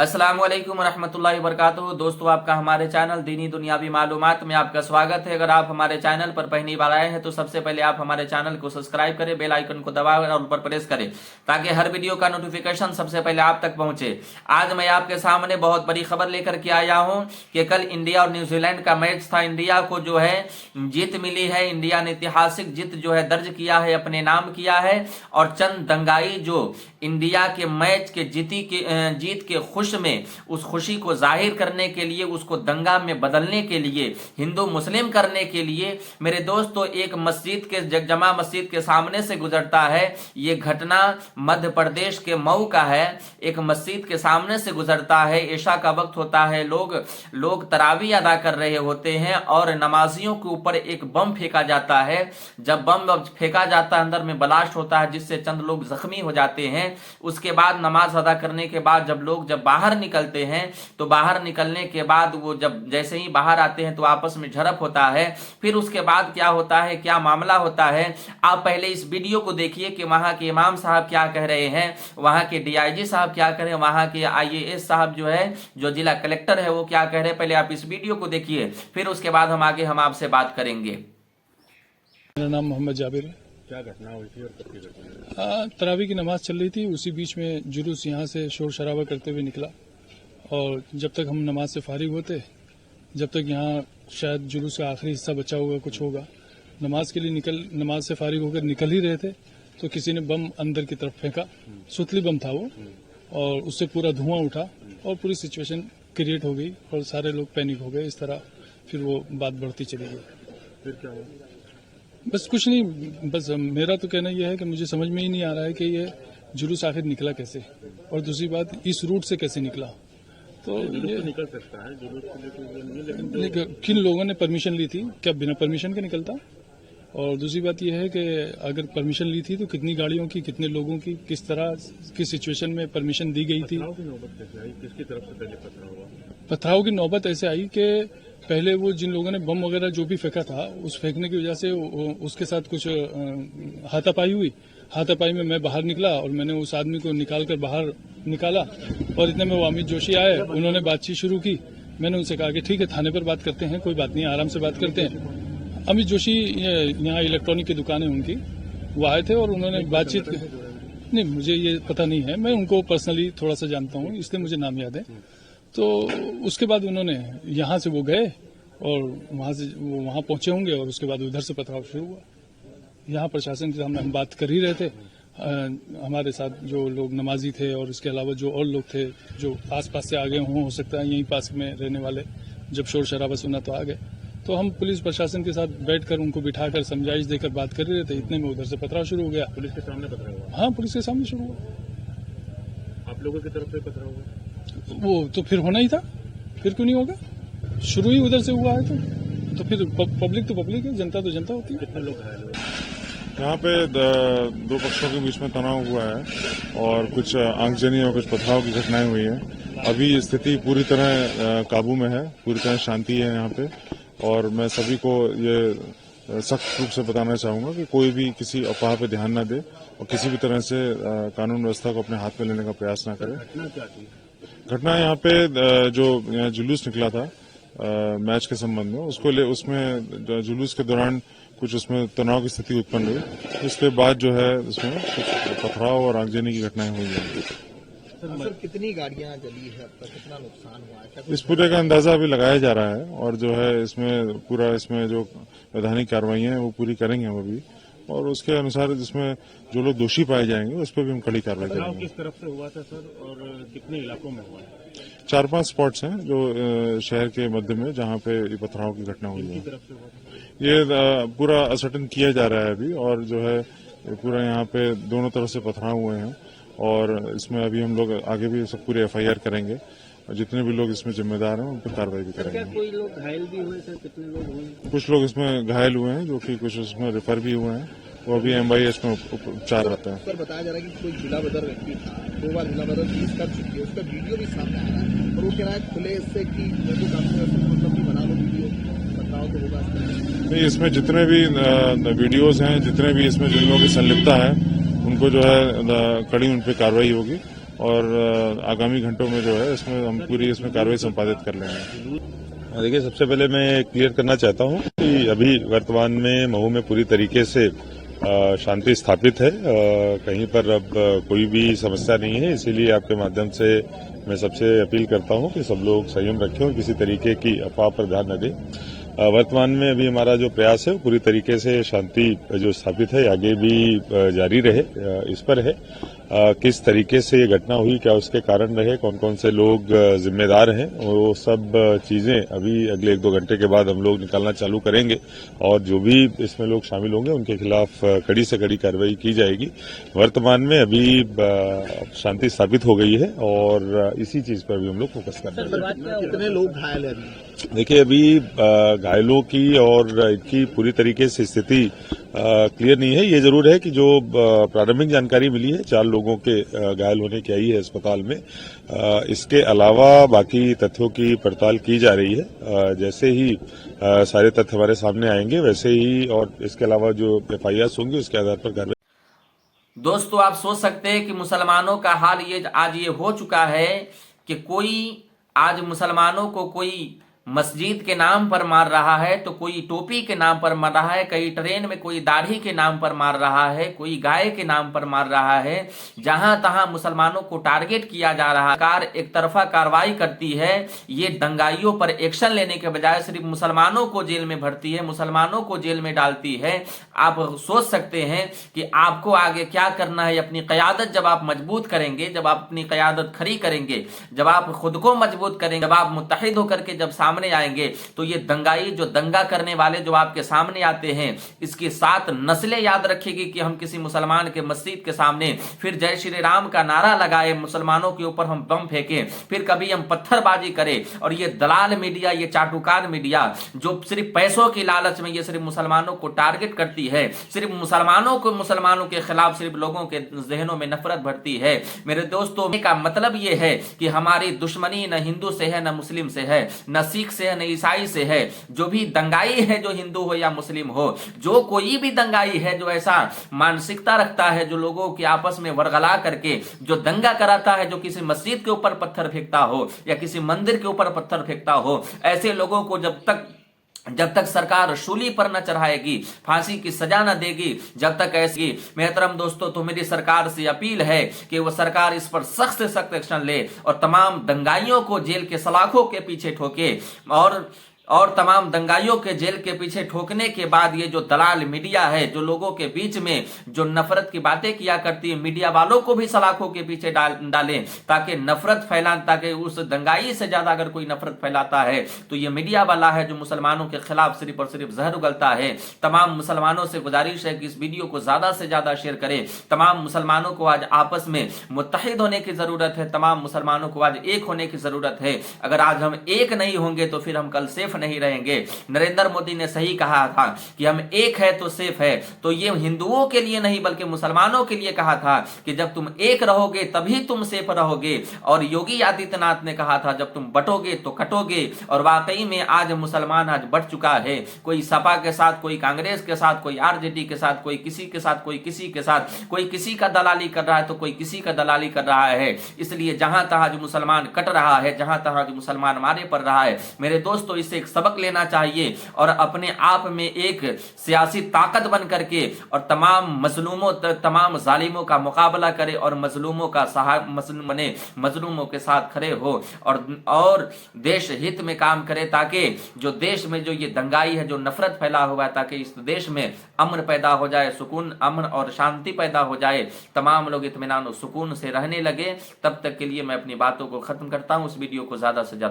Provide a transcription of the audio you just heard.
अस्सलामुअलैकुम रहमतुल्लाहि वबरकातुहू। दोस्तों, आपका हमारे चैनल दीनी दुनियावी मालूमात में आपका स्वागत है। अगर आप हमारे चैनल पर पहली बार आए हैं तो सबसे पहले आप हमारे चैनल को सब्सक्राइब करें, बेल आइकन को दबाएं और ऊपर प्रेस करें ताकि हर वीडियो का नोटिफिकेशन सबसे पहले आप तक पहुंचे। आज मैं आपके सामने बहुत बड़ी खबर लेकर के आया हूं कि कल इंडिया और न्यूजीलैंड का मैच था। इंडिया को जो है जीत मिली है। इंडिया ने ऐतिहासिक जीत जो है दर्ज किया है, अपने नाम किया है। और चंद दंगाई जो इंडिया के मैच के जीत के खुश में उस खुशी को जाहिर करने के लिए, उसको दंगा में बदलने के लिए, हिंदू मुस्लिम करने के लिए, मेरे दोस्तों एक मस्जिद के जगजमा मस्जिद के सामने से गुजरता है। ये घटना मध्य प्रदेश के मऊ का है। एक मस्जिद के सामने से गुजरता है, ईशा का वक्त होता है, लोग तरावी अदा कर रहे होते हैं और नमाजियों के ऊपर एक बम फेंका जाता है। जब बम फेंका जाता है अंदर में ब्लास्ट होता है जिससे चंद लोग जख्मी हो जाते हैं। उसके बाद नमाज अदा करने के बाद जब बाहर निकलते हैं तो बाहर निकलने के बाद वो जब जैसे ही बाहर आते हैं तो आपस में झड़प होता है। फिर उसके बाद क्या होता है, क्या मामला होता है, आप पहले इस वीडियो को देखिए कि वहां के इमाम साहब क्या कह रहे हैं, वहां के डीआईजी साहब क्या कह रहे हैं, वहां के आईएएस साहब जो है, जो जिला कलेक्टर है, वो क्या कह रहे हैं। पहले आप इस वीडियो को देखिए, फिर उसके बाद हम आपसे बात करेंगे। मेरा नाम मोहम्मद जाबिर है। क्या घटना हुई थी और कब की घटना है? तरावी की नमाज चल रही थी, उसी बीच में जुलूस यहाँ से शोर शराबा करते हुए निकला और जब तक हम नमाज से फारिग होते, जब तक यहाँ शायद जुलूस का आखिरी हिस्सा बचा होगा, कुछ होगा, नमाज के लिए नमाज से फारिग होकर निकल ही रहे थे तो किसी ने बम अंदर की तरफ फेंका। सुतली बम था वो और उससे पूरा धुआं उठा और पूरी सिचुएशन क्रिएट हो गई और सारे लोग पैनिक हो गए। इस तरह फिर वो बात बढ़ती चली गई। फिर क्या हुआ? बस कुछ नहीं, बस मेरा तो कहना यह है कि मुझे समझ में ही नहीं आ रहा है कि ये जुलूस आखिर निकला कैसे और दूसरी बात इस रूट से कैसे निकला। तो ये तो निकल सकता है जुलूस के लिए तो नहीं, लेकिन किन लोगों ने परमिशन ली थी, क्या बिना परमिशन के निकलता? और दूसरी बात यह है कि अगर परमिशन ली थी तो कितनी गाड़ियों की, कितने लोगों की, किस तरह की सिचुएशन में परमिशन दी गई थी। पथराव की नौबत कैसे आई? किसकी तरफ से पहले पथराव हुआ? पथराव की नौबत ऐसे आई कि पहले वो जिन लोगों ने बम वगैरह जो भी फेंका था, उस फेंकने की वजह से उसके साथ कुछ हाथापाई हुई। हाथापाई में मैं बाहर निकला और मैंने उस आदमी को निकालकर बाहर निकाला और इतने में वो अमित जोशी आए, उन्होंने बातचीत शुरू की। मैंने उनसे कहा कि ठीक है, थाने पर बात करते हैं, कोई बात नहीं, आराम से बात करते हैं। अमित जोशी यहाँ इलेक्ट्रॉनिक की दुकान है उनकी, वो आए थे और उन्होंने बातचीत नहीं, मुझे ये पता नहीं है, मैं उनको पर्सनली थोड़ा सा जानता हूँ इसलिए मुझे नाम याद है। तो उसके बाद उन्होंने यहाँ से वो गए और वहाँ से वो वहाँ पहुंचे होंगे और उसके बाद उधर से पथराव शुरू हुआ। यहाँ प्रशासन के सामने हम बात कर ही रहे थे, हमारे साथ जो लोग नमाजी थे और इसके अलावा जो और लोग थे जो आसपास से आ गए हो सकता है यहीं पास में रहने वाले, जब शोर शराबा सुना तो आ गए। तो हम पुलिस प्रशासन के साथ बैठकर उनको बिठाकर समझाइश देकर बात कर रहे थे, इतने में उधर से पथराव शुरू हो गया। पुलिस के सामने पथराव हुआ? हाँ, पुलिस के सामने शुरू हुआ। आप लोगों की तरफ से पथराव हुआ? वो तो फिर होना ही था, फिर क्यों नहीं होगा? शुरू ही उधर से हुआ है तो फिर पब्लिक तो पब्लिक है, जनता तो जनता होती है। कितने लोग घायल हुए? यहाँ पे दो पक्षों के बीच में तनाव हुआ है और कुछ आगजनी और कुछ पथराव की घटनाएं हुई हैं। अभी स्थिति पूरी तरह काबू में है, पूरी तरह शांति है यहाँ पे और मैं सभी को ये सख्त रूप से बताना चाहूंगा कि कोई भी किसी अफवाह पे ध्यान न दे और किसी भी तरह से कानून व्यवस्था को अपने हाथ में लेने का प्रयास न करे। घटना क्या थी? घटना यहाँ पे जो जुलूस निकला था मैच के संबंध में, उसमें जुलूस के दौरान कुछ उसमें तनाव की स्थिति उत्पन्न हुई। उसके बाद जो है उसमें कुछ पथराव और आगजनी की घटनाएं हुई हैं। सर, कितनी गाड़ियां जली है, अब तक कितना नुकसान हुआ है? इस पूरे का अंदाजा अभी लगाया जा रहा है और जो है इसमें जो वैधानिक कार्रवाइयां हैं वो पूरी करेंगे हम अभी और उसके अनुसार जिसमें जो लोग दोषी पाए जाएंगे उस पर भी हम कड़ी कार्रवाई पथराव करेंगे। किस तरफ से हुआ था सर और कितने इलाकों में हुआ है? 4-5 स्पॉट्स हैं जो शहर के मध्य में जहां पे ये पथराव की घटना हुई है। किस तरफ से हुआ था? ये पूरा असर्टन किया जा रहा है अभी और जो है पूरा यहाँ पे दोनों तरफ से पथराव हुए हैं और इसमें अभी हम लोग आगे भी सब पूरे एफआईआर करेंगे और जितने भी लोग इसमें जिम्मेदार हैं उन पर कार्रवाई भी करेंगे। कोई लोग घायल भी हुए सर? कितने लोग हुए? कुछ लोग इसमें घायल हुए हैं जो कि कुछ उसमें रेफर भी हुए हैं, वो अभी एमआईएस में उपचार रहते हैं। सर, बताया जा रहा है कि कोई जिला बदर व्यक्ति था, 2 बार जिला बदर पुलिस कर चुकी है, उसका वीडियो भी सामने आया है और वो कह रहा है खुले इससे कि जो कानून मतलब भी बना लो वीडियो, बताओ तो होगा। नहीं, इसमें जितने भी वीडियोज हैं, जितने भी इसमें जिन लोगों की संलिप्तता है उनको जो है कड़ी उन पर कार्रवाई होगी और आगामी घंटों में जो है इसमें हम पूरी इसमें कार्रवाई संपादित कर लेंगे। देखिए, सबसे पहले मैं क्लियर करना चाहता हूं कि अभी वर्तमान में मऊ में पूरी तरीके से शांति स्थापित है। कहीं पर अब कोई भी समस्या नहीं है, इसीलिए आपके माध्यम से मैं सबसे अपील करता हूं कि सब लोग संयम रखें और किसी तरीके की अफवाह पर ध्यान न दें। वर्तमान में अभी हमारा जो प्रयास है वो पूरी तरीके से शांति जो स्थापित है आगे भी जारी रहे, इस पर है। किस तरीके से ये घटना हुई, क्या उसके कारण रहे, कौन कौन से लोग जिम्मेदार हैं, वो सब चीजें अभी अगले 1-2 घंटे के बाद हम लोग निकालना चालू करेंगे और जो भी इसमें लोग शामिल होंगे उनके खिलाफ कड़ी से कड़ी कार्रवाई की जाएगी। वर्तमान में अभी शांति स्थापित हो गई है और इसी चीज पर भी हम लोग फोकस कर रहे हैं। कितने लोग घायल हैं अभी? देखिए, अभी घायलों की और इनकी पूरी तरीके से स्थिति क्लियर नहीं है। ये जरूर है कि जो प्रारंभिक जानकारी मिली है 4 लोगों के घायल होने की आई है अस्पताल में। इसके अलावा बाकी तथ्यों की पड़ताल की जा रही है। जैसे ही सारे तथ्य हमारे सामने आएंगे वैसे ही और इसके अलावा जो FIRs होंगी उसके आधार पर कार्रवाई। दोस्तों, आप सोच सकते हैं कि मुसलमानों का हाल ये आज ये हो चुका है कि कोई आज मुसलमानों को कोई मस्जिद के नाम पर मार रहा है, तो कोई टोपी के नाम पर मार रहा है, कई ट्रेन में कोई दाढ़ी के नाम पर मार रहा है, कोई गाय के नाम पर मार रहा है। जहां तहां मुसलमानों को टारगेट किया जा रहा है। सरकार एक तरफा कार्रवाई करती है, ये दंगाइयों पर एक्शन लेने के बजाय सिर्फ मुसलमानों को जेल में भरती है, मुसलमानों को जेल में डालती है। आप सोच सकते हैं कि आपको आगे क्या करना है। अपनी क़यादत जब आप मजबूत करेंगे, जब आप अपनी क़यादत खड़ी करेंगे, जब आप खुद को मजबूत करेंगे, जब आप मुत्तहिद होकर के जब सामने आएंगे, तो ये दंगाई जो दंगा करने वाले जो आपके सामने आते हैं, इसकी 7 नस्लें याद रखेगी कि हम किसी मुसलमान के मस्जिद के सामने फिर जय श्री राम का नारा लगाए, मुसलमानों के ऊपर हम बम फेंके, फिर कभी हम पत्थरबाजी करें। और ये दलाल मीडिया, ये चाटुकार मीडिया जो सिर्फ पैसों की लालच में ये सिर्फ मुसलमानों को टारगेट करती है, सिर्फ मुसलमानों के खिलाफ सिर्फ लोगों के जहनों में नफरत भरती है। मेरे दोस्तों, का मतलब ये है कि हमारी दुश्मनी न हिंदू से है, न मुस्लिम से है, न सिख से है, न ईसाई से है। जो भी दंगाई है, जो हिंदू हो या मुस्लिम हो, जो कोई भी दंगाई है जो ऐसा मानसिकता रखता है, जो लोगों के आपस में वरगला करके जो दंगा कराता है, जो किसी मस्जिद के ऊपर पत्थर फेंकता हो या किसी मंदिर के ऊपर पत्थर फेंकता हो, ऐसे लोगों को जब तक सरकार सूली पर न चढ़ाएगी, फांसी की सजा न देगी, जब तक ऐसी मेहतरम दोस्तों, तो मेरी सरकार से अपील है कि वो सरकार इस पर सख्त से सख्त एक्शन ले और तमाम दंगाइयों को जेल के सलाखों के पीछे ठोके। और तमाम दंगाइयों के जेल के पीछे ठोकने के बाद ये जो दलाल मीडिया है, जो लोगों के बीच में जो नफरत की बातें किया करती है, मीडिया वालों को भी सलाखों के पीछे डालें ताकि नफरत फैलान, ताकि उस दंगाई से ज्यादा अगर कोई नफरत फैलाता है तो ये मीडिया वाला है जो मुसलमानों के खिलाफ सिर्फ और सिर्फ जहर उगलता है। तमाम मुसलमानों से गुजारिश है कि इस वीडियो को ज्यादा से ज्यादा शेयर करें। तमाम मुसलमानों को आज आपस में मुत्तहिद होने की जरूरत है, तमाम मुसलमानों को आज एक होने की जरूरत है। अगर आज हम एक नहीं होंगे तो फिर हम कल सेफ नहीं रहेंगे। नरेंद्र मोदी ने सही कहा था कि हम एक है तो सेफ है, तो ये हिंदुओं के लिए नहीं बल्कि मुसलमानों के लिए कहा था कि जब तुम एक रहोगे तभी तुम सेफ रहोगे। और योगी आदित्यनाथ ने कहा था जब तुम बटोगे तो कटोगे। और वाकई में आज मुसलमान आज बट चुका है, कोई सपा के साथ, कोई कांग्रेस के साथ, कोई आरजेडी के साथ, कोई किसी के साथ, कोई किसी के साथ, कोई किसी का दलाली कर रहा है तो कोई किसी का दलाली कर रहा है। इसलिए जहां तहां जो मुसलमान कट रहा है, जहां तहां जो मुसलमान मारे पड़ रहा है, मेरे दोस्तों इससे एक सबक लेना चाहिए और अपने आप में एक सियासी ताकत बन करके और तमाम मजलूमों, तमाम जालिमों का मुकाबला करे और मजलूमों का मजलूमों के साथ खड़े हो और देश हित में काम करे, ताकि जो देश में जो ये दंगाई है, जो नफरत फैला हुआ है, ताकि इस देश में अमन पैदा हो जाए, सुकून, अमन और शांति पैदा हो जाए, तमाम लोग इत्मीनान और सुकून से रहने लगे। तब तक के लिए मैं अपनी बातों को खत्म करता हूं। इस वीडियो को ज्यादा से ज्यादा